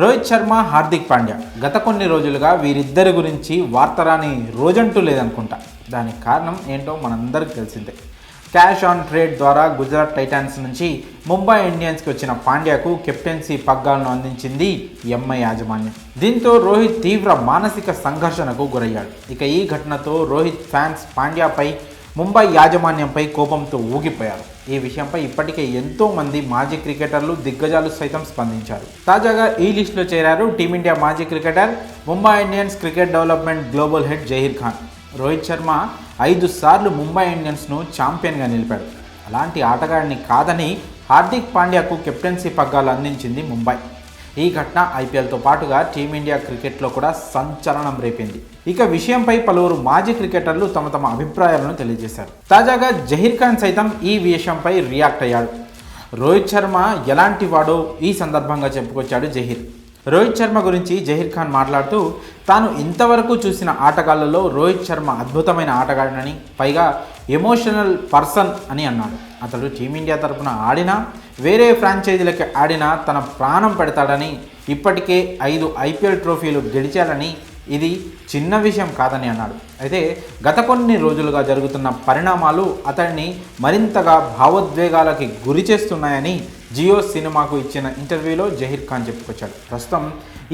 రోహిత్ శర్మ, హార్దిక్ పాండ్యా గత కొన్ని రోజులుగా వీరిద్దరి గురించి వార్తరాని రోజంటూ లేదనుకుంటా. దానికి కారణం ఏంటో మనందరికీ తెలిసిందే. క్యాష్ ఆన్ ట్రేడ్ ద్వారా గుజరాత్ టైటాన్స్ నుంచి ముంబై ఇండియన్స్కి వచ్చిన పాండ్యాకు కెప్టెన్సీ పగ్గాలను అందించింది ఎంఐ యాజమాన్యం. దీంతో రోహిత్ తీవ్ర మానసిక సంఘర్షణకు గురయ్యాడు. ఇక ఈ ఘటనతో రోహిత్ ఫ్యాన్స్ పాండ్యాపై, ముంబై యాజమాన్యంపై కోపంతో ఊగిపోయారు. ఈ విషయంపై ఇప్పటికే ఎంతో మంది మాజీ క్రికెటర్లు, దిగ్గజాలు సైతం స్పందించారు. తాజాగా ఈ లిస్టులో చేరారు టీమిండియా మాజీ cricketer, Mumbai Indians cricket development global head Zaheer Khan. Rohit Sharma 5 సార్లు ముంబై ఇండియన్స్ను ఛాంపియన్గా నిలిపాడు. అలాంటి ఆటగాడిని కాదని హార్దిక్ పాండ్యాకు కెప్టెన్సీ పగ్గాలు అందించింది ముంబై. ఈ ఘటన ఐపీఎల్తో పాటుగా టీమిండియా క్రికెట్లో కూడా సంచలనం రేపింది. ఇక విషయంపై పలువురు మాజీ క్రికెటర్లు తమ తమ అభిప్రాయాలను తెలియజేశారు. తాజాగా జహీర్ ఖాన్ సైతం ఈ విషయంపై రియాక్ట్ అయ్యాడు. రోహిత్ శర్మ ఎలాంటి వాడో ఈ సందర్భంగా చెప్పుకొచ్చాడు జహీర్. రోహిత్ శర్మ గురించి జహీర్ ఖాన్ మాట్లాడుతూ, తాను ఇంతవరకు చూసిన ఆటగాళ్లలో రోహిత్ శర్మ అద్భుతమైన ఆటగాడనని, పైగా ఎమోషనల్ పర్సన్ అని అన్నాడు. అతడు టీమిండియా తరపున ఆడినా, వేరే ఫ్రాంచైజీలకి ఆడినా తన ప్రాణం పెడతాడని, ఇప్పటికే 5 ఐపీఎల్ ట్రోఫీలు గెలిచాడని, ఇది చిన్న విషయం కాదని అన్నాడు. అయితే గత కొన్ని రోజులుగా జరుగుతున్న పరిణామాలు అతడిని మరింతగా భావోద్వేగాలకి గురి చేస్తున్నాయని జియో సినిమాకు ఇచ్చిన ఇంటర్వ్యూలో జహీర్ ఖాన్ చెప్పుకొచ్చాడు. ప్రస్తుతం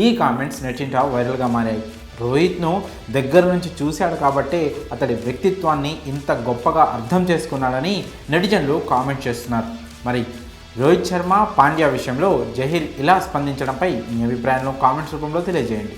ఈ కామెంట్స్ నెట్టింట వైరల్గా మారాయి. రోహిత్ను దగ్గర నుంచి చూశాడు కాబట్టే అతడి వ్యక్తిత్వాన్ని ఇంత గొప్పగా అర్థం చేసుకున్నాడని నెటిజన్లు కామెంట్ చేస్తున్నారు. మరి రోహిత్ శర్మ, పాండ్యా విషయంలో జహీర్ ఇలా స్పందించడంపై మీ అభిప్రాయంలో కామెంట్స్ రూపంలో తెలియజేయండి.